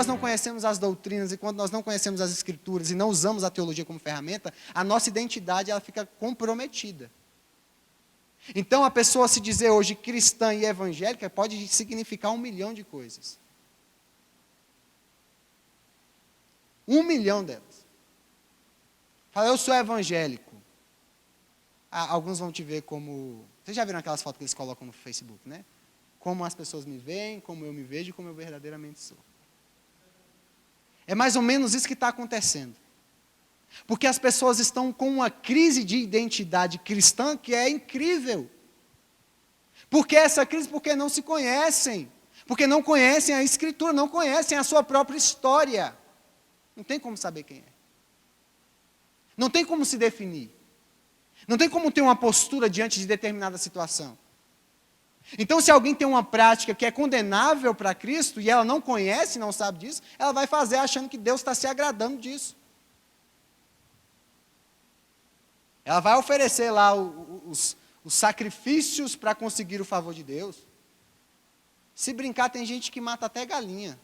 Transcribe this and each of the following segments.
nós não conhecemos as doutrinas, e quando nós não conhecemos as escrituras e não usamos a teologia como ferramenta, a nossa identidade ela fica comprometida. Então, a pessoa se dizer hoje cristã e evangélica pode significar 1 milhão de coisas. 1 milhão delas. Fala, eu sou evangélico. Alguns vão te ver como... Vocês já viram aquelas fotos que eles colocam no Facebook, né? Como as pessoas me veem, como eu me vejo e como eu verdadeiramente sou. É mais ou menos isso que está acontecendo. Porque as pessoas estão com uma crise de identidade cristã que é incrível. Por que essa crise? Porque não se conhecem. Porque não conhecem a Escritura, não conhecem a sua própria história. Não tem como saber quem é. Não tem como se definir. Não tem como ter uma postura diante de determinada situação. Então, se alguém tem uma prática que é condenável para Cristo, e ela não conhece, não sabe disso, ela vai fazer achando que Deus está se agradando disso. Ela vai oferecer lá os sacrifícios para conseguir o favor de Deus. Se brincar, tem gente que mata até galinha.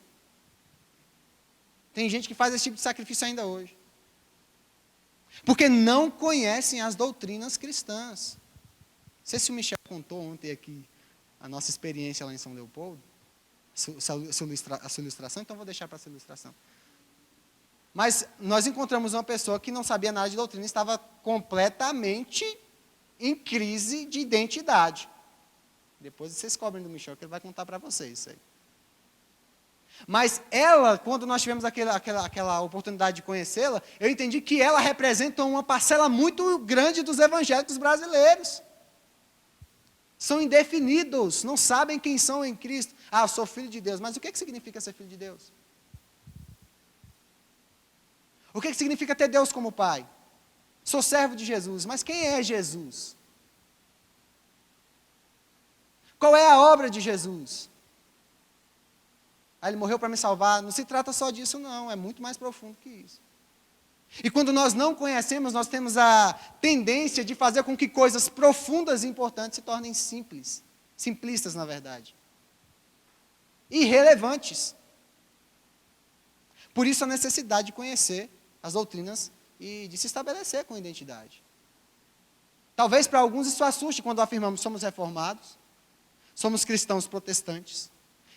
Tem gente que faz esse tipo de sacrifício ainda hoje. Porque não conhecem as doutrinas cristãs. Não sei se o Michel contou ontem aqui a nossa experiência lá em São Leopoldo, a sua ilustração, então vou deixar para essa ilustração. Mas nós encontramos uma pessoa que não sabia nada de doutrina, estava completamente em crise de identidade. Depois vocês cobrem do Michel, que ele vai contar para vocês isso aí. Mas ela, quando nós tivemos aquela oportunidade de conhecê-la, eu entendi que ela representa uma parcela muito grande dos evangélicos brasileiros. São indefinidos, não sabem quem são em Cristo. Ah, eu sou filho de Deus, mas o que significa ser filho de Deus? O que significa ter Deus como Pai? Sou servo de Jesus, mas quem é Jesus? Qual é a obra de Jesus? Ah, ele morreu para me salvar. Não se trata só disso, não. É muito mais profundo que isso. E quando nós não conhecemos, nós temos a tendência de fazer com que coisas profundas e importantes se tornem simples. Simplistas, na verdade. Irrelevantes. Por isso a necessidade de conhecer as doutrinas e de se estabelecer com identidade. Talvez para alguns isso assuste quando afirmamos somos reformados, somos cristãos protestantes,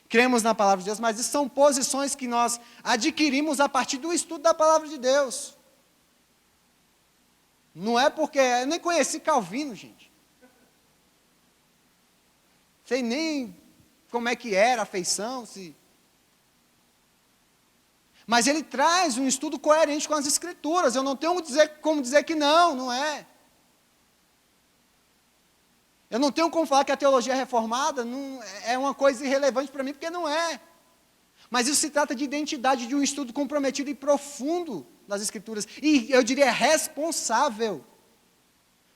cremos na palavra de Deus, mas isso são posições que nós adquirimos a partir do estudo da palavra de Deus. Não é porque... Eu nem conheci Calvino, gente. Sei nem como é que era a feição, se... Mas ele traz um estudo coerente com as Escrituras. Eu não tenho como dizer que não é. Eu não tenho como falar que a teologia reformada não, é uma coisa irrelevante para mim, porque não é. Mas isso se trata de identidade, de um estudo comprometido e profundo das Escrituras. E eu diria responsável.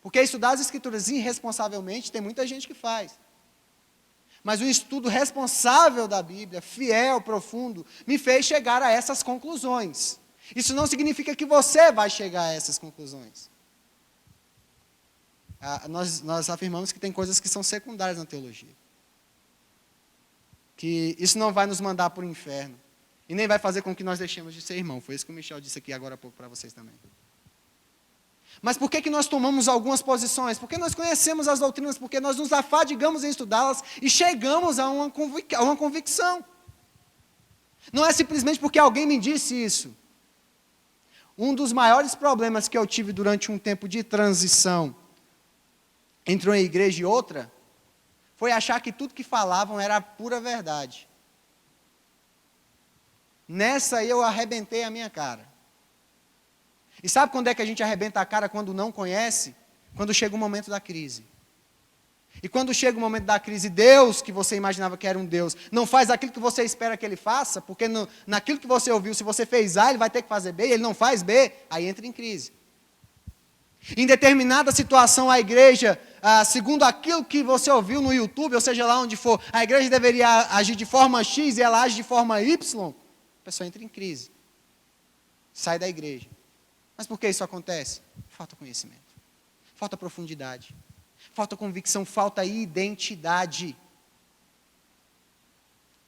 Porque estudar as Escrituras irresponsavelmente, tem muita gente que faz. Mas um estudo responsável da Bíblia, fiel, profundo, me fez chegar a essas conclusões. Isso não significa que você vai chegar a essas conclusões. Nós afirmamos que tem coisas que são secundárias na teologia. Que isso não vai nos mandar para o inferno. E nem vai fazer com que nós deixemos de ser irmão. Foi isso que o Michel disse aqui agora há pouco para vocês também. Mas por que nós tomamos algumas posições? Porque nós conhecemos as doutrinas, porque nós nos afadigamos em estudá-las e chegamos a uma convicção. Não é simplesmente porque alguém me disse isso. Um dos maiores problemas que eu tive durante um tempo de transição entre uma igreja e outra, foi achar que tudo que falavam era pura verdade. Nessa aí eu arrebentei a minha cara. E sabe quando é que a gente arrebenta a cara quando não conhece? Quando chega o momento da crise. E quando chega o momento da crise, Deus, que você imaginava que era um Deus, não faz aquilo que você espera que Ele faça, porque naquilo que você ouviu, se você fez A, Ele vai ter que fazer B, e Ele não faz B, aí entra em crise. Em determinada situação, a igreja, segundo aquilo que você ouviu no YouTube, ou seja, lá onde for, a igreja deveria agir de forma X e ela age de forma Y, a pessoa entra em crise. Sai da igreja. Mas por que isso acontece? Falta conhecimento. Falta profundidade. Falta convicção, falta identidade.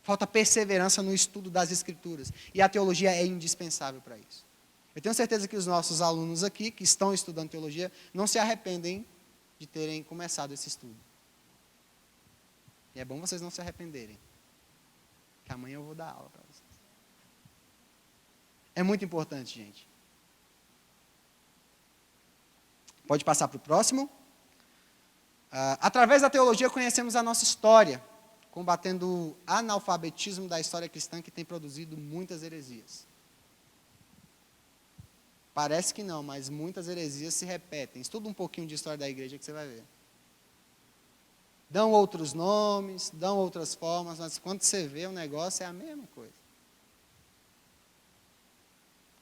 Falta perseverança no estudo das Escrituras. E a teologia é indispensável para isso. Eu tenho certeza que os nossos alunos aqui, que estão estudando teologia, não se arrependem de terem começado esse estudo. E é bom vocês não se arrependerem. Que amanhã eu vou dar aula para vocês. É muito importante, gente. Pode passar para o próximo. Através da teologia conhecemos a nossa história, combatendo o analfabetismo da história cristã que tem produzido muitas heresias. Parece que não, mas muitas heresias se repetem. Estuda um pouquinho de história da igreja que você vai ver. Dão outros nomes, dão outras formas, mas quando você vê o negócio é a mesma coisa.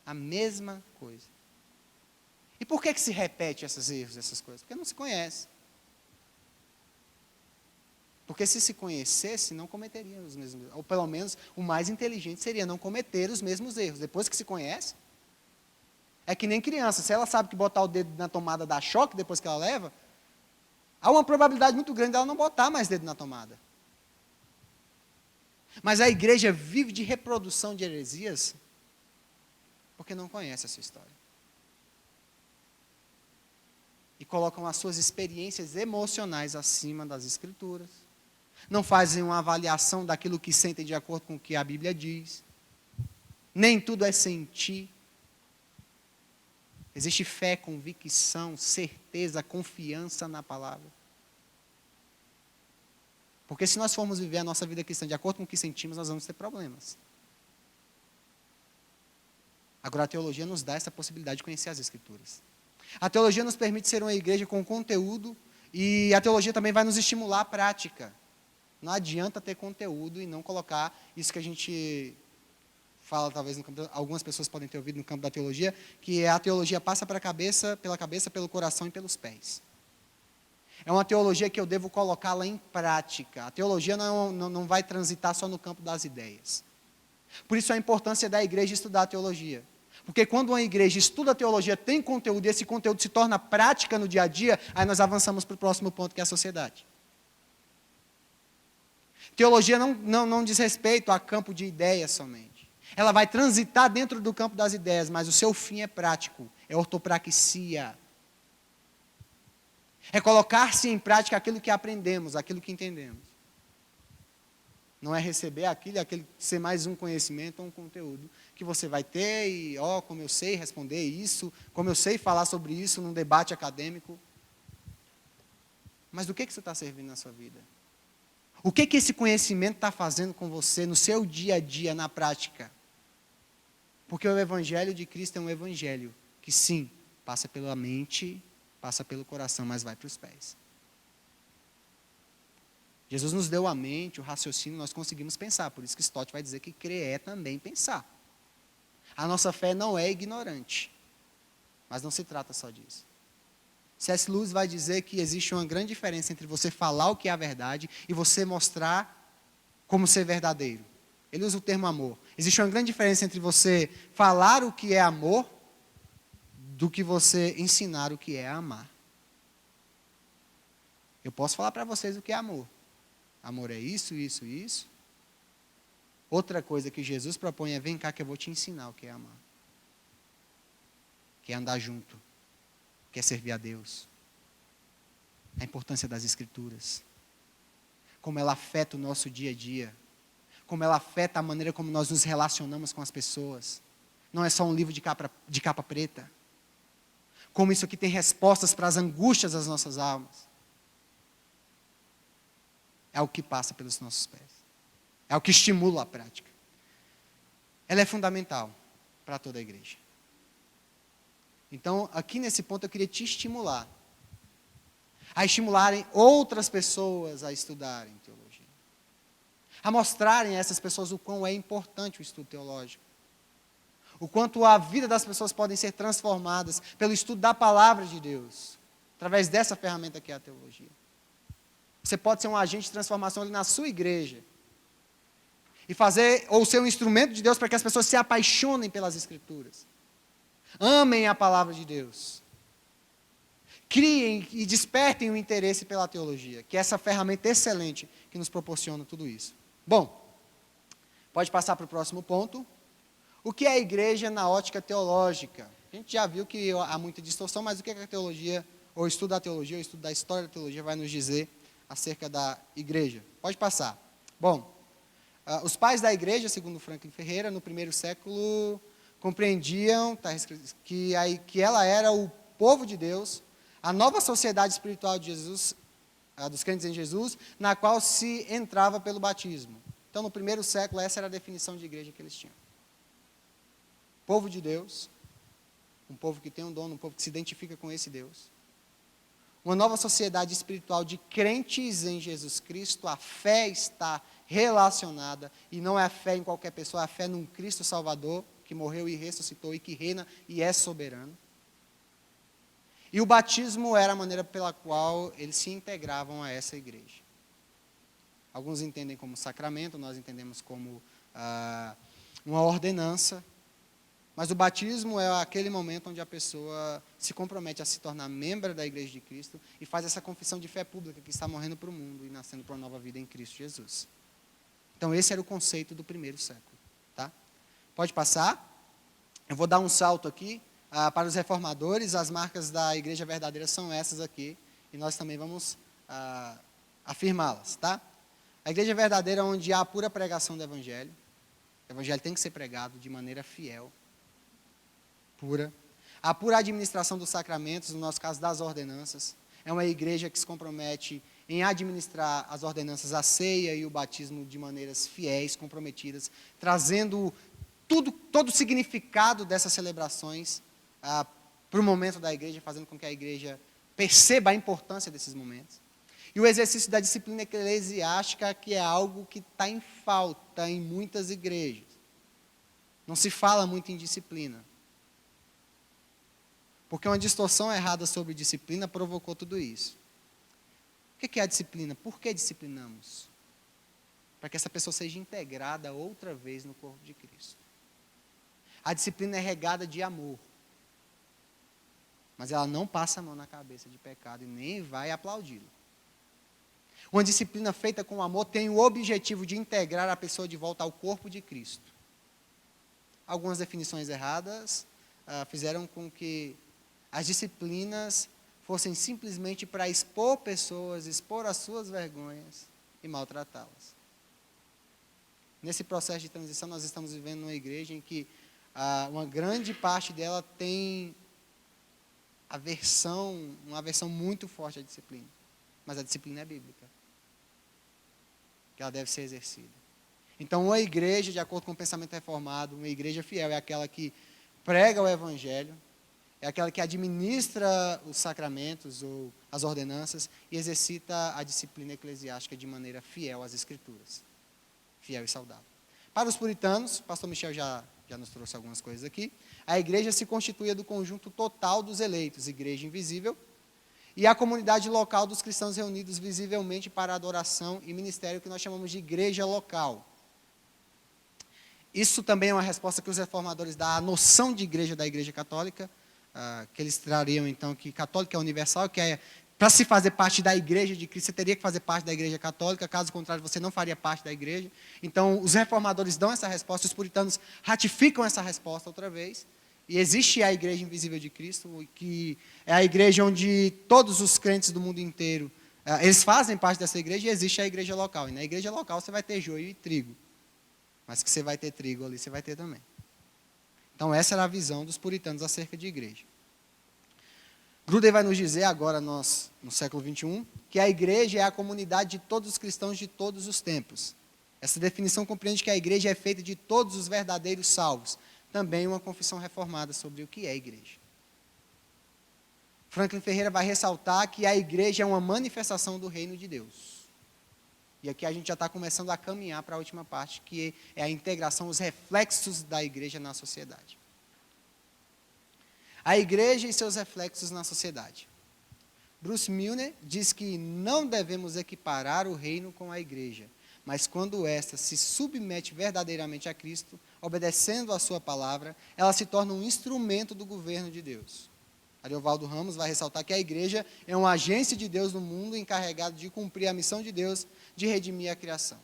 A mesma coisa. E por que se repete esses erros, essas coisas? Porque não se conhece. Porque se conhecesse, não cometeria os mesmos erros. Ou pelo menos o mais inteligente seria não cometer os mesmos erros. Depois que se conhece, é que nem criança. Se ela sabe que botar o dedo na tomada dá choque depois que ela leva, há uma probabilidade muito grande dela não botar mais dedo na tomada. Mas a igreja vive de reprodução de heresias porque não conhece essa história. E colocam as suas experiências emocionais acima das Escrituras. Não fazem uma avaliação daquilo que sentem de acordo com o que a Bíblia diz. Nem tudo é sentir. Existe fé, convicção, certeza, confiança na palavra. Porque se nós formos viver a nossa vida cristã de acordo com o que sentimos, nós vamos ter problemas. Agora a teologia nos dá essa possibilidade de conhecer as Escrituras. A teologia nos permite ser uma igreja com conteúdo e a teologia também vai nos estimular à prática. Não adianta ter conteúdo e não colocar isso que a gente fala, talvez, algumas pessoas podem ter ouvido no campo da teologia, que a teologia passa pela cabeça, pelo coração e pelos pés. É uma teologia que eu devo colocá-la em prática. A teologia não vai transitar só no campo das ideias. Por isso a importância da igreja estudar a teologia. Porque quando uma igreja estuda a teologia, tem conteúdo, e esse conteúdo se torna prática no dia a dia, aí nós avançamos para o próximo ponto, que é a sociedade. Teologia não diz respeito a campo de ideias somente. Ela vai transitar dentro do campo das ideias, mas o seu fim é prático, é ortopraxia. É colocar-se em prática aquilo que aprendemos, aquilo que entendemos. Não é receber aquilo ser mais um conhecimento ou um conteúdo que você vai ter e, como eu sei responder isso, como eu sei falar sobre isso num debate acadêmico. Mas do que você está servindo na sua vida? O que esse conhecimento está fazendo com você no seu dia a dia, na prática? Porque o Evangelho de Cristo é um Evangelho que, sim, passa pela mente, passa pelo coração, mas vai para os pés. Jesus nos deu a mente, o raciocínio, nós conseguimos pensar. Por isso que Stott vai dizer que crer é também pensar. A nossa fé não é ignorante. Mas não se trata só disso. C.S. Lewis vai dizer que existe uma grande diferença entre você falar o que é a verdade e você mostrar como ser verdadeiro. Ele usa o termo amor. Existe uma grande diferença entre você falar o que é amor do que você ensinar o que é amar. Eu posso falar para vocês o que é amor. Amor é isso, isso, isso. Outra coisa que Jesus propõe é: vem cá que eu vou te ensinar o que é amar. Que é andar junto. Que é servir a Deus. A importância das Escrituras. Como ela afeta o nosso dia a dia. Como ela afeta a maneira como nós nos relacionamos com as pessoas. Não é só um livro de capa preta. Como isso aqui tem respostas para as angústias das nossas almas. É o que passa pelos nossos pés. É o que estimula a prática. Ela é fundamental para toda a igreja. Então, aqui nesse ponto eu queria te estimular. A estimularem outras pessoas a estudarem teologia. A mostrarem a essas pessoas o quão é importante o estudo teológico. O quanto a vida das pessoas podem ser transformadas pelo estudo da palavra de Deus. Através dessa ferramenta que é a teologia. Você pode ser um agente de transformação ali na sua igreja. E ser um instrumento de Deus para que as pessoas se apaixonem pelas Escrituras. Amem a palavra de Deus. Criem e despertem o interesse pela teologia, que é essa ferramenta excelente que nos proporciona tudo isso. Bom, Pode passar para o próximo ponto. O que é a igreja na ótica teológica? A gente já viu que há muita distorção, mas o que é que a teologia, ou o estudo da teologia, ou o estudo da história da teologia vai nos dizer acerca da igreja? Pode passar. Bom, os pais da igreja, segundo Franklin Ferreira, no primeiro século, compreendiam que ela era o povo de Deus, a nova sociedade espiritual de Jesus, dos crentes em Jesus, na qual se entrava pelo batismo. Então, no primeiro século, essa era a definição de igreja que eles tinham. Povo de Deus, um povo que tem um dono, um povo que se identifica com esse Deus. Uma nova sociedade espiritual de crentes em Jesus Cristo, a fé está relacionada, e não é a fé em qualquer pessoa, é a fé num Cristo Salvador, que morreu e ressuscitou e que reina e é soberano. E o batismo era a maneira pela qual eles se integravam a essa igreja. Alguns entendem como sacramento, nós entendemos como uma ordenança, mas o batismo é aquele momento onde a pessoa se compromete a se tornar membro da igreja de Cristo e faz essa confissão de fé pública que está morrendo para o mundo e nascendo para uma nova vida em Cristo Jesus. Então esse era o conceito do primeiro século. Tá? Pode passar. Eu vou dar um salto aqui. Para os reformadores, as marcas da igreja verdadeira são essas aqui, e nós também vamos afirmá-las. Tá? A igreja verdadeira é onde há a pura pregação do evangelho. O evangelho tem que ser pregado de maneira fiel, pura. A pura administração dos sacramentos, no nosso caso das ordenanças. É uma igreja que se compromete em administrar as ordenanças, a ceia e o batismo de maneiras fiéis, comprometidas, trazendo todo o significado dessas celebrações para o momento da igreja, fazendo com que a igreja perceba a importância desses momentos. E o exercício da disciplina eclesiástica, que é algo que está em falta em muitas igrejas. Não se fala muito em disciplina. Porque uma distorção errada sobre disciplina provocou tudo isso. O que é a disciplina? Por que disciplinamos? Para que essa pessoa seja integrada outra vez no corpo de Cristo. A disciplina é regada de amor. Mas ela não passa a mão na cabeça de pecado e nem vai aplaudi-lo. Uma disciplina feita com amor tem o objetivo de integrar a pessoa de volta ao corpo de Cristo. Algumas definições erradas fizeram com que as disciplinas fossem simplesmente para expor pessoas, expor as suas vergonhas e maltratá-las. Nesse processo de transição, nós estamos vivendo numa igreja em que uma grande parte dela tem uma aversão muito forte à disciplina. Mas a disciplina é bíblica. Que ela deve ser exercida. Então, uma igreja, de acordo com o pensamento reformado, uma igreja fiel é aquela que prega o evangelho, é aquela que administra os sacramentos ou as ordenanças e exercita a disciplina eclesiástica de maneira fiel às Escrituras. Fiel e saudável. Para os puritanos, o pastor Michel já nos trouxe algumas coisas aqui, a igreja se constituía do conjunto total dos eleitos, igreja invisível, e a comunidade local dos cristãos reunidos visivelmente para adoração e ministério, que nós chamamos de igreja local. Isso também é uma resposta que os reformadores dão à noção de igreja da igreja católica, que eles trariam então que católica é universal, que é para se fazer parte da igreja de Cristo, você teria que fazer parte da igreja católica, caso contrário você não faria parte da igreja. Então os reformadores dão essa resposta, os puritanos ratificam essa resposta outra vez, e existe a igreja invisível de Cristo, que é a igreja onde todos os crentes do mundo inteiro, eles fazem parte dessa igreja, e existe a igreja local, e na igreja local você vai ter joio e trigo, mas que você vai ter trigo ali, você vai ter também. Então essa era a visão dos puritanos acerca de igreja. Gruden vai nos dizer agora, nós, no século XXI, que a igreja é a comunidade de todos os cristãos de todos os tempos. Essa definição compreende que a igreja é feita de todos os verdadeiros salvos. Também uma confissão reformada sobre o que é igreja. Franklin Ferreira vai ressaltar que a igreja é uma manifestação do reino de Deus. E aqui a gente já está começando a caminhar para a última parte, que é a integração, os reflexos da igreja na sociedade. A igreja e seus reflexos na sociedade. Bruce Milner diz que não devemos equiparar o reino com a igreja, mas quando esta se submete verdadeiramente a Cristo, obedecendo a sua palavra, ela se torna um instrumento do governo de Deus. Ariovaldo Ramos vai ressaltar que a igreja é uma agência de Deus no mundo encarregada de cumprir a missão de Deus de redimir a criação.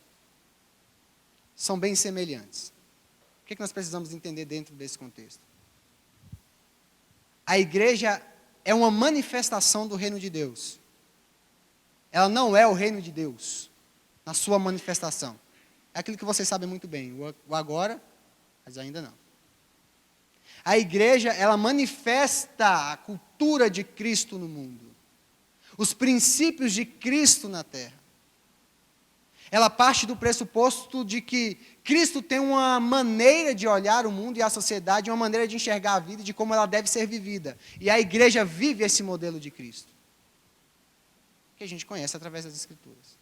são bem semelhantes. O que nós precisamos entender dentro desse contexto? A igreja é uma manifestação do reino de Deus. Ela não é o reino de Deus, na sua manifestação. É aquilo que vocês sabem muito bem, o agora, mas ainda não. A igreja, ela manifesta a cultura de Cristo no mundo. Os princípios de Cristo na terra. Ela parte do pressuposto de que Cristo tem uma maneira de olhar o mundo e a sociedade, uma maneira de enxergar a vida e de como ela deve ser vivida. E a igreja vive esse modelo de Cristo, que a gente conhece através das Escrituras.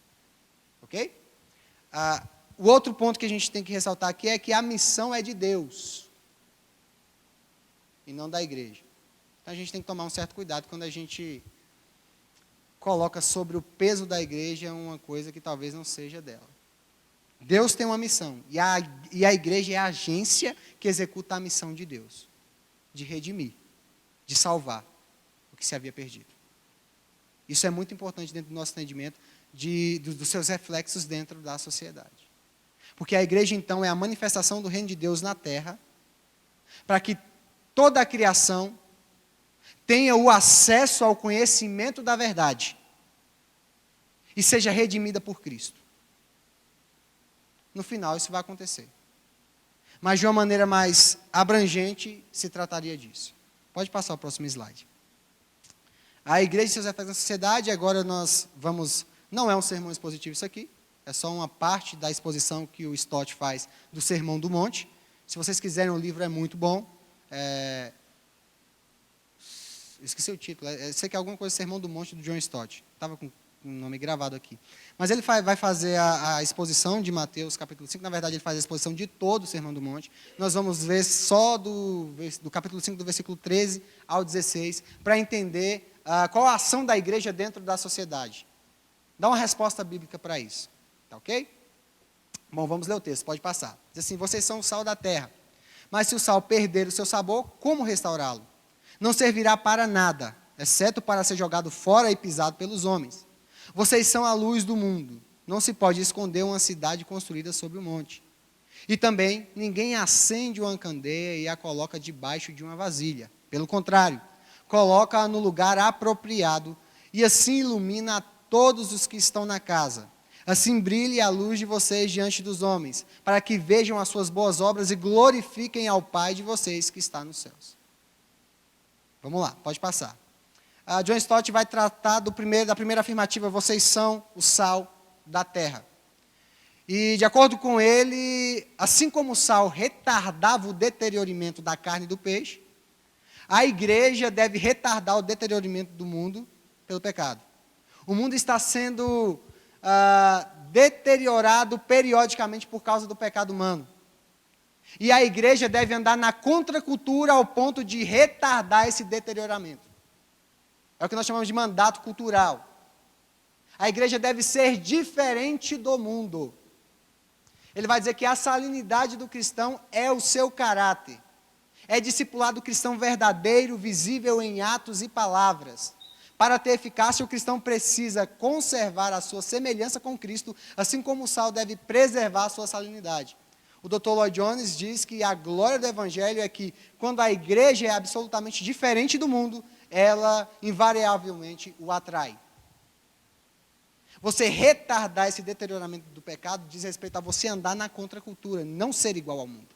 Ok? O outro ponto que a gente tem que ressaltar aqui é que a missão é de Deus, e não da igreja. Então a gente tem que tomar um certo cuidado quando a gente coloca sobre o peso da igreja uma coisa que talvez não seja dela. Deus tem uma missão, e a igreja é a agência que executa a missão de Deus, de redimir, de salvar o que se havia perdido. Isso é muito importante dentro do nosso entendimento, dos seus reflexos dentro da sociedade. Porque a igreja, então, é a manifestação do reino de Deus na terra, para que toda a criação tenha o acesso ao conhecimento da verdade e seja redimida por Cristo. No final, isso vai acontecer. Mas de uma maneira mais abrangente, se trataria disso. Pode passar o próximo slide. A igreja e seus reflexos na sociedade, agora nós vamos... Não é um sermão expositivo isso aqui, é só uma parte da exposição que o Stott faz do Sermão do Monte. Se vocês quiserem, o livro é muito bom. Esqueci o título, sei que é alguma coisa Sermão do Monte do John Stott. Estava com o nome gravado aqui. Mas ele vai fazer a exposição de Mateus capítulo 5, na verdade ele faz a exposição de todo o Sermão do Monte. Nós vamos ver só do capítulo 5, do versículo 13 ao 16, para entender qual a ação da igreja dentro da sociedade. Dá uma resposta bíblica para isso. Tá ok? Bom, vamos ler o texto, pode passar. Diz assim: vocês são o sal da terra, mas se o sal perder o seu sabor, como restaurá-lo? Não servirá para nada, exceto para ser jogado fora e pisado pelos homens. Vocês são a luz do mundo. Não se pode esconder uma cidade construída sobre o monte. E também, ninguém acende uma candeia e a coloca debaixo de uma vasilha. Pelo contrário, coloca-a no lugar apropriado e assim ilumina a todos os que estão na casa. Assim brilhe a luz de vocês diante dos homens, para que vejam as suas boas obras e glorifiquem ao Pai de vocês que está nos céus. Vamos lá, pode passar. John Stott vai tratar da primeira afirmativa: vocês são o sal da terra. E, de acordo com ele, assim como o sal retardava o deterioramento da carne e do peixe, a igreja deve retardar o deterioramento do mundo pelo pecado. O mundo está sendo deteriorado periodicamente por causa do pecado humano. E a igreja deve andar na contracultura ao ponto de retardar esse deterioramento. É o que nós chamamos de mandato cultural. A igreja deve ser diferente do mundo. Ele vai dizer que a salinidade do cristão é o seu caráter. É discipular do cristão verdadeiro, visível em atos e palavras. Para ter eficácia, o cristão precisa conservar a sua semelhança com Cristo, assim como o sal deve preservar a sua salinidade. O Dr. Lloyd Jones diz que a glória do Evangelho é que, quando a igreja é absolutamente diferente do mundo, ela invariavelmente o atrai. Você retardar esse deterioramento do pecado diz respeito a você andar na contracultura, não ser igual ao mundo.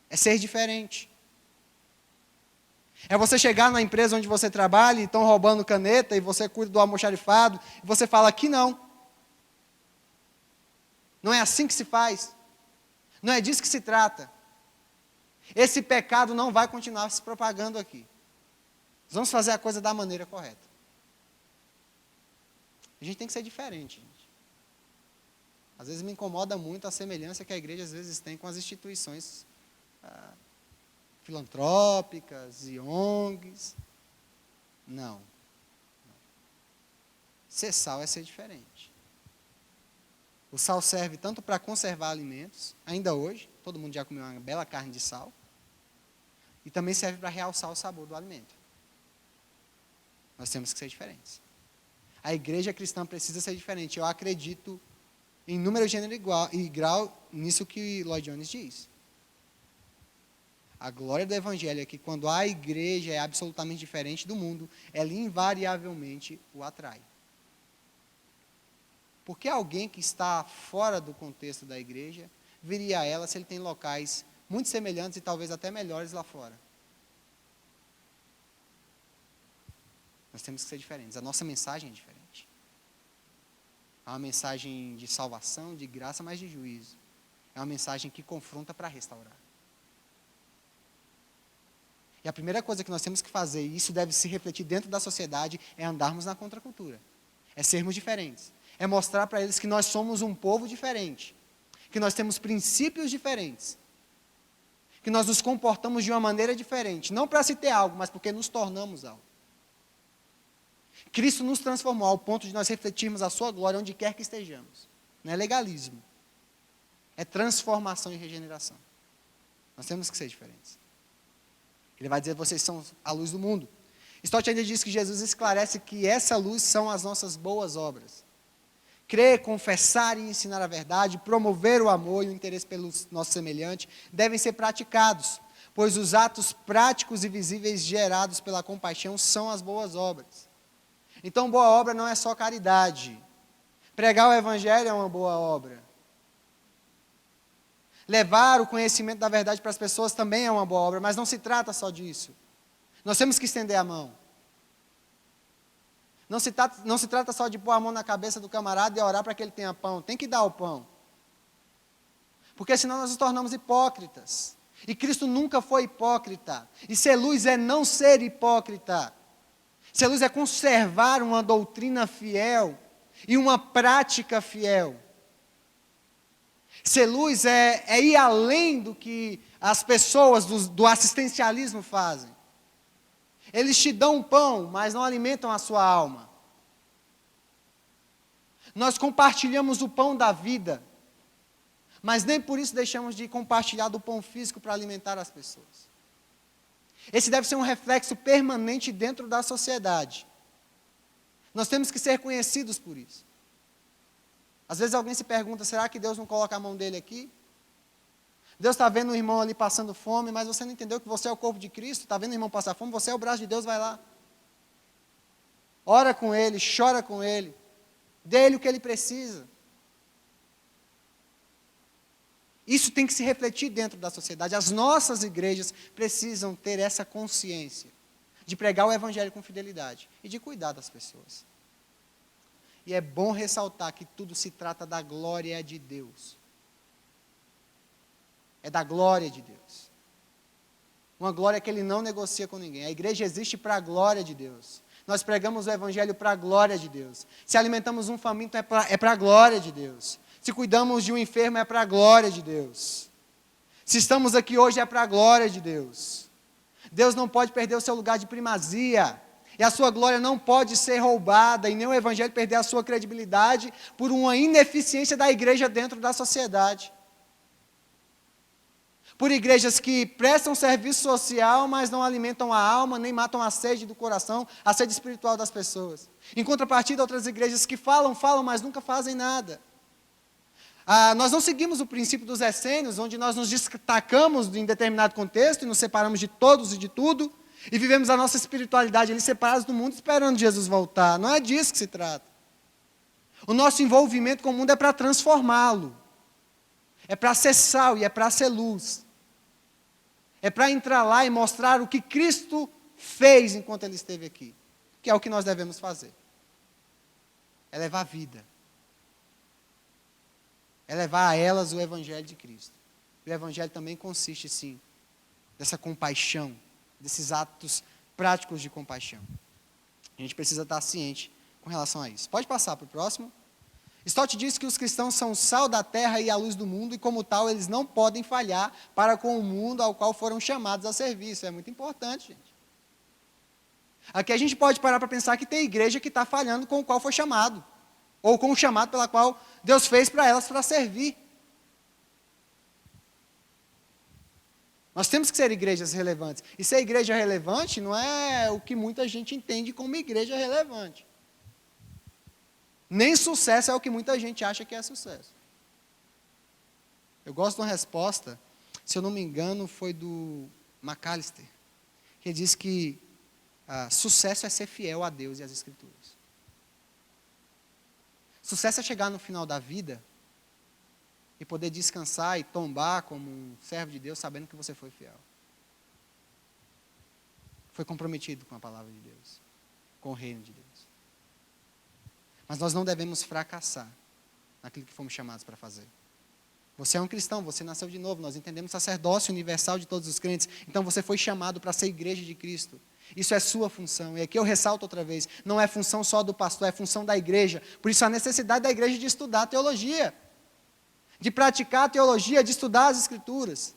É ser diferente. É você chegar na empresa onde você trabalha e estão roubando caneta e você cuida do almoxarifado e você fala que não. Não é assim que se faz. Não é disso que se trata. Esse pecado não vai continuar se propagando aqui. Nós vamos fazer a coisa da maneira correta. A gente tem que ser diferente, gente. Às vezes me incomoda muito a semelhança que a igreja às vezes tem com as instituições filantrópicas e ONGs. Não. Ser sal é ser diferente. O sal serve tanto para conservar alimentos, ainda hoje, todo mundo já comeu uma bela carne de sal, e também serve para realçar o sabor do alimento. Nós temos que ser diferentes. A igreja cristã precisa ser diferente. Eu acredito em número, gênero e grau, nisso que Lloyd Jones diz. A glória do Evangelho é que quando a igreja é absolutamente diferente do mundo, ela invariavelmente o atrai. Porque alguém que está fora do contexto da igreja viria a ela se ele tem locais muito semelhantes e talvez até melhores lá fora? Nós temos que ser diferentes. A nossa mensagem é diferente. É uma mensagem de salvação, de graça, mas de juízo. É uma mensagem que confronta para restaurar. E a primeira coisa que nós temos que fazer, e isso deve se refletir dentro da sociedade, é andarmos na contracultura. É sermos diferentes. É mostrar para eles que nós somos um povo diferente. Que nós temos princípios diferentes. Que nós nos comportamos de uma maneira diferente. Não para se ter algo, mas porque nos tornamos algo. Cristo nos transformou ao ponto de nós refletirmos a sua glória onde quer que estejamos. Não é legalismo. É transformação e regeneração. Nós temos que ser diferentes. Ele vai dizer, vocês são a luz do mundo. Stott ainda diz que Jesus esclarece que essa luz são as nossas boas obras. Crer, confessar e ensinar a verdade, promover o amor e o interesse pelo nosso semelhante, devem ser praticados, pois os atos práticos e visíveis gerados pela compaixão são as boas obras. Então, boa obra não é só caridade. Pregar o Evangelho é uma boa obra. Levar o conhecimento da verdade para as pessoas também é uma boa obra, mas não se trata só disso. Nós temos que estender a mão. Não se trata só de pôr a mão na cabeça do camarada e orar para que ele tenha pão. Tem que dar o pão. Porque senão nós nos tornamos hipócritas. E Cristo nunca foi hipócrita. E ser luz é não ser hipócrita. Ser luz é conservar uma doutrina fiel e uma prática fiel. Ser luz é ir além do que as pessoas do assistencialismo fazem. Eles te dão pão, mas não alimentam a sua alma. Nós compartilhamos o pão da vida, mas nem por isso deixamos de compartilhar do pão físico para alimentar as pessoas. Esse deve ser um reflexo permanente dentro da sociedade. Nós temos que ser conhecidos por isso. Às vezes alguém se pergunta, será que Deus não coloca a mão dele aqui? Deus está vendo o irmão ali passando fome, mas você não entendeu que você é o corpo de Cristo, está vendo o irmão passar fome, você é o braço de Deus, vai lá. Ora com ele, chora com ele, dê ele o que ele precisa. Isso tem que se refletir dentro da sociedade. As nossas igrejas precisam ter essa consciência de pregar o Evangelho com fidelidade e de cuidar das pessoas. E é bom ressaltar que tudo se trata da glória de Deus. É da glória de Deus. Uma glória que Ele não negocia com ninguém. A igreja existe para a glória de Deus. Nós pregamos o Evangelho para a glória de Deus. Se alimentamos um faminto, é para a glória de Deus. Se cuidamos de um enfermo, é para a glória de Deus. Se estamos aqui hoje, é para a glória de Deus. Deus não pode perder o seu lugar de primazia. E a sua glória não pode ser roubada, e nem o Evangelho perder a sua credibilidade por uma ineficiência da igreja dentro da sociedade. Por igrejas que prestam serviço social, mas não alimentam a alma, nem matam a sede do coração, a sede espiritual das pessoas. Em contrapartida, outras igrejas que falam, mas nunca fazem nada. Nós não seguimos o princípio dos essênios, onde nós nos destacamos em determinado contexto, e nos separamos de todos e de tudo, e vivemos a nossa espiritualidade ali separados do mundo, esperando Jesus voltar. Não é disso que se trata. O nosso envolvimento com o mundo é para transformá-lo. É para ser sal e é para ser luz. É para entrar lá e mostrar o que Cristo fez enquanto Ele esteve aqui. Que é o que nós devemos fazer. É levar vida. É levar a elas o Evangelho de Cristo. E o Evangelho também consiste, sim, dessa compaixão, desses atos práticos de compaixão. A gente precisa estar ciente com relação a isso. Pode passar para o próximo. Stott diz que os cristãos são o sal da terra e a luz do mundo, e como tal, eles não podem falhar para com o mundo ao qual foram chamados a servir. Isso é muito importante, gente. Aqui a gente pode parar para pensar que tem igreja que está falhando com o qual foi chamado, ou com o chamado pela qual Deus fez para elas para servir. Nós temos que ser igrejas relevantes. E ser igreja relevante não é o que muita gente entende como igreja relevante. Nem sucesso é o que muita gente acha que é sucesso. Eu gosto de uma resposta, se eu não me engano, foi do McAllister, que diz que sucesso é ser fiel a Deus e às Escrituras. Sucesso é chegar no final da vida e poder descansar e tombar como um servo de Deus, sabendo que você foi fiel. Foi comprometido com a palavra de Deus, com o reino de Deus. Mas nós não devemos fracassar naquilo que fomos chamados para fazer. Você é um cristão, você nasceu de novo, nós entendemos sacerdócio universal de todos os crentes, então você foi chamado para ser igreja de Cristo. Isso é sua função, e aqui eu ressalto outra vez, não é função só do pastor, é função da igreja. Por isso a necessidade da igreja de estudar teologia, de praticar a teologia, de estudar as Escrituras.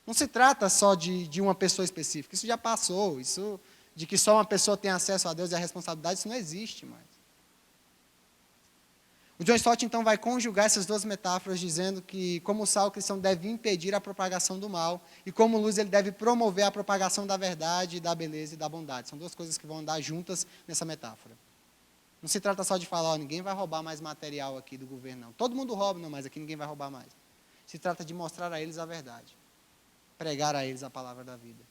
Não se trata só de uma pessoa específica, isso já passou, isso de que só uma pessoa tem acesso a Deus e a responsabilidade, isso não existe mais. O John Stott, então, vai conjugar essas duas metáforas, dizendo que, como sal, o cristão deve impedir a propagação do mal, e como luz, ele deve promover a propagação da verdade, da beleza e da bondade. São duas coisas que vão andar juntas nessa metáfora. Não se trata só de falar, ninguém vai roubar mais material aqui do governo, não. Todo mundo rouba, não, mas aqui ninguém vai roubar mais. Se trata de mostrar a eles a verdade, pregar a eles a palavra da vida.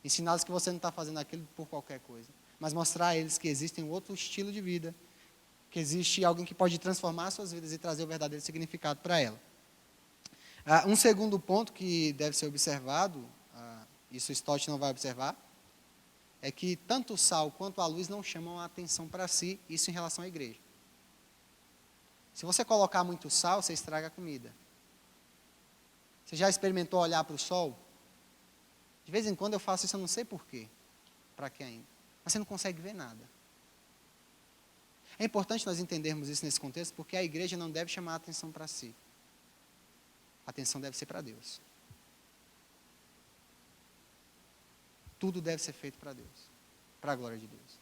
Ensiná-los que você não está fazendo aquilo por qualquer coisa, mas mostrar a eles que existe um outro estilo de vida, que existe alguém que pode transformar as suas vidas e trazer o verdadeiro significado para ela. Um segundo ponto que deve ser observado, isso o Stott não vai observar, é que tanto o sal quanto a luz não chamam a atenção para si, isso em relação à igreja. Se você colocar muito sal, você estraga a comida. Você já experimentou olhar para o sol? De vez em quando eu faço isso, eu não sei porquê, para que ainda. Mas você não consegue ver nada. É importante nós entendermos isso nesse contexto, porque a igreja não deve chamar a atenção para si. A atenção deve ser para Deus. Tudo deve ser feito para Deus, para a glória de Deus.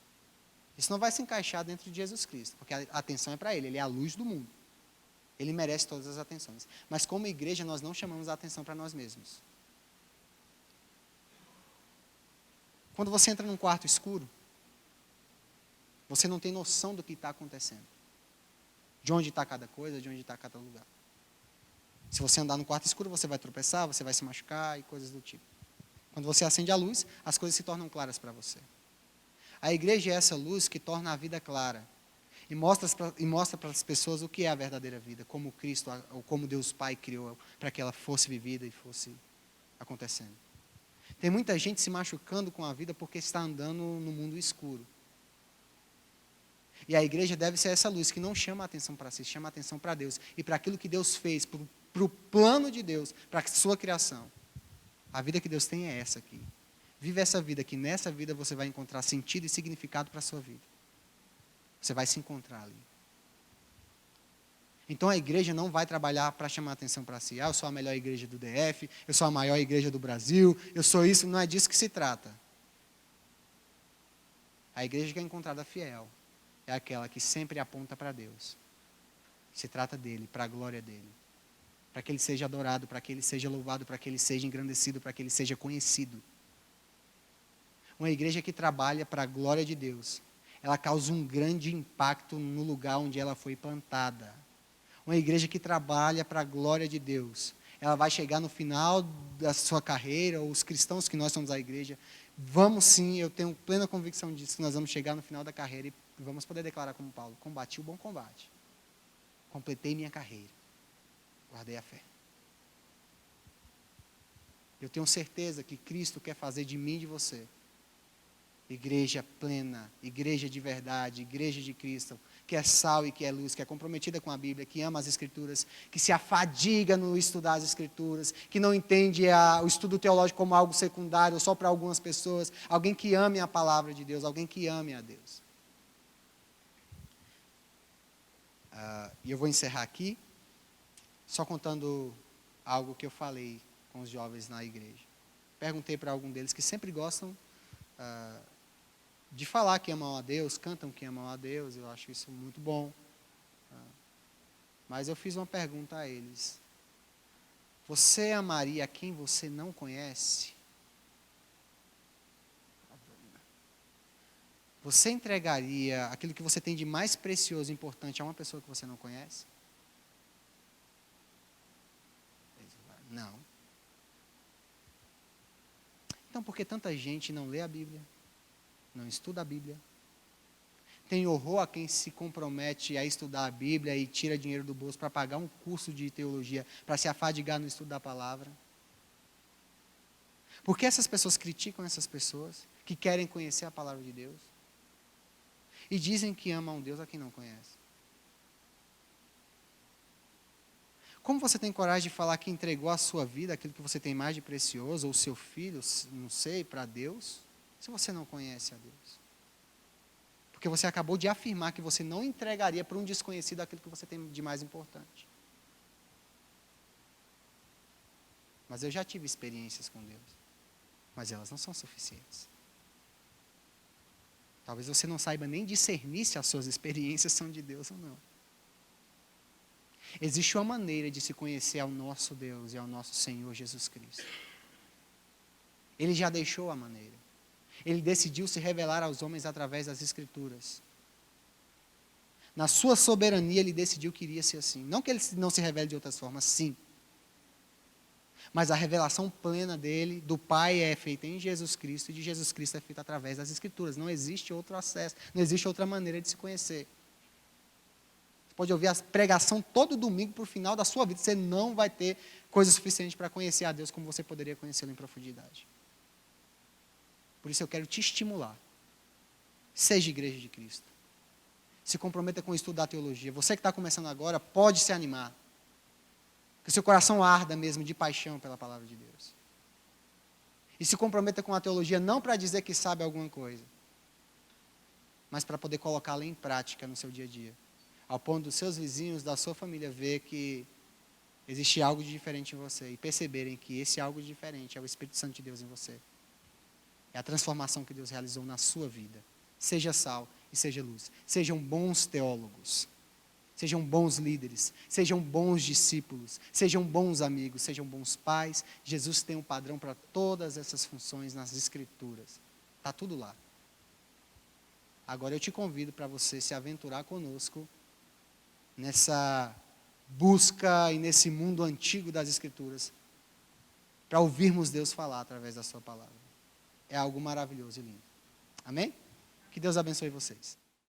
Isso não vai se encaixar dentro de Jesus Cristo, porque a atenção é para Ele, Ele é a luz do mundo. Ele merece todas as atenções. Mas como igreja, nós não chamamos a atenção para nós mesmos. Quando você entra num quarto escuro, você não tem noção do que está acontecendo. De onde está cada coisa, de onde está cada lugar. Se você andar no quarto escuro, você vai tropeçar, você vai se machucar e coisas do tipo. Quando você acende a luz, as coisas se tornam claras para você. A igreja é essa luz que torna a vida clara. E mostra para as pessoas o que é a verdadeira vida, como Cristo, ou como Deus Pai criou para que ela fosse vivida e fosse acontecendo. Tem muita gente se machucando com a vida porque está andando no mundo escuro. E a igreja deve ser essa luz que não chama a atenção para si, chama a atenção para Deus. E para aquilo que Deus fez, para o plano de Deus, para a sua criação. A vida que Deus tem é essa aqui. Vive essa vida, que nessa vida você vai encontrar sentido e significado para a sua vida. Você vai se encontrar ali. Então a igreja não vai trabalhar para chamar a atenção para si. Eu sou a melhor igreja do DF, eu sou a maior igreja do Brasil, eu sou isso. Não é disso que se trata. A igreja que é encontrada fiel é aquela que sempre aponta para Deus. Se trata dele, para a glória dele. Para que ele seja adorado, para que ele seja louvado, para que ele seja engrandecido, para que ele seja conhecido. Uma igreja que trabalha para a glória de Deus, ela causa um grande impacto no lugar onde ela foi plantada. Uma igreja que trabalha para a glória de Deus, ela vai chegar no final da sua carreira, ou os cristãos que nós somos a igreja, vamos sim, eu tenho plena convicção disso, que nós vamos chegar no final da carreira e vamos poder declarar como Paulo: combati o bom combate, completei minha carreira, guardei a fé. Eu tenho certeza que Cristo quer fazer de mim e de você igreja plena, igreja de verdade, igreja de Cristo, que é sal e que é luz, que é comprometida com a Bíblia, que ama as Escrituras, que se afadiga no estudar as Escrituras, que não entende o estudo teológico como algo secundário, só para algumas pessoas, alguém que ame a palavra de Deus, alguém que ame a Deus. E eu vou encerrar aqui, só contando algo que eu falei com os jovens na igreja. Perguntei para algum deles que sempre gostam de falar que amam a Deus, cantam que amam a Deus, eu acho isso muito bom. Mas eu fiz uma pergunta a eles: você amaria quem você não conhece? Você entregaria aquilo que você tem de mais precioso e importante a uma pessoa que você não conhece? Não. Então, por que tanta gente não lê a Bíblia? Não estuda a Bíblia? Tem horror a quem se compromete a estudar a Bíblia e tira dinheiro do bolso para pagar um curso de teologia, para se afadigar no estudo da palavra? Por que essas pessoas criticam essas pessoas que querem conhecer a palavra de Deus? E dizem que amam um Deus a quem não conhece. Como você tem coragem de falar que entregou a sua vida, aquilo que você tem mais de precioso, ou seu filho, não sei, para Deus, se você não conhece a Deus? Porque você acabou de afirmar que você não entregaria para um desconhecido aquilo que você tem de mais importante. Mas eu já tive experiências com Deus. Mas elas não são suficientes. Talvez você não saiba nem discernir se as suas experiências são de Deus ou não. Existe uma maneira de se conhecer ao nosso Deus e ao nosso Senhor Jesus Cristo. Ele já deixou a maneira. Ele decidiu se revelar aos homens através das Escrituras. Na sua soberania, ele decidiu que iria ser assim. Não que ele não se revele de outras formas, sim. Mas a revelação plena dele, do Pai, é feita em Jesus Cristo, e de Jesus Cristo é feita através das Escrituras. Não existe outro acesso, não existe outra maneira de se conhecer. Você pode ouvir a pregação todo domingo para o final da sua vida, você não vai ter coisa suficiente para conhecer a Deus como você poderia conhecê-lo em profundidade. Por isso eu quero te estimular. Seja igreja de Cristo. Se comprometa com o estudo da teologia. Você que está começando agora, pode se animar. Que seu coração arda mesmo de paixão pela palavra de Deus. E se comprometa com a teologia não para dizer que sabe alguma coisa, mas para poder colocá-la em prática no seu dia a dia. Ao ponto dos seus vizinhos, da sua família, ver que existe algo de diferente em você. E perceberem que esse algo de diferente é o Espírito Santo de Deus em você. É a transformação que Deus realizou na sua vida. Seja sal e seja luz. Sejam bons teólogos. Sejam bons líderes. Sejam bons discípulos. Sejam bons amigos. Sejam bons pais. Jesus tem um padrão para todas essas funções nas Escrituras. Está tudo lá. Agora eu te convido para você se aventurar conosco nessa busca e nesse mundo antigo das Escrituras, para ouvirmos Deus falar através da sua palavra. É algo maravilhoso e lindo. Amém? Que Deus abençoe vocês.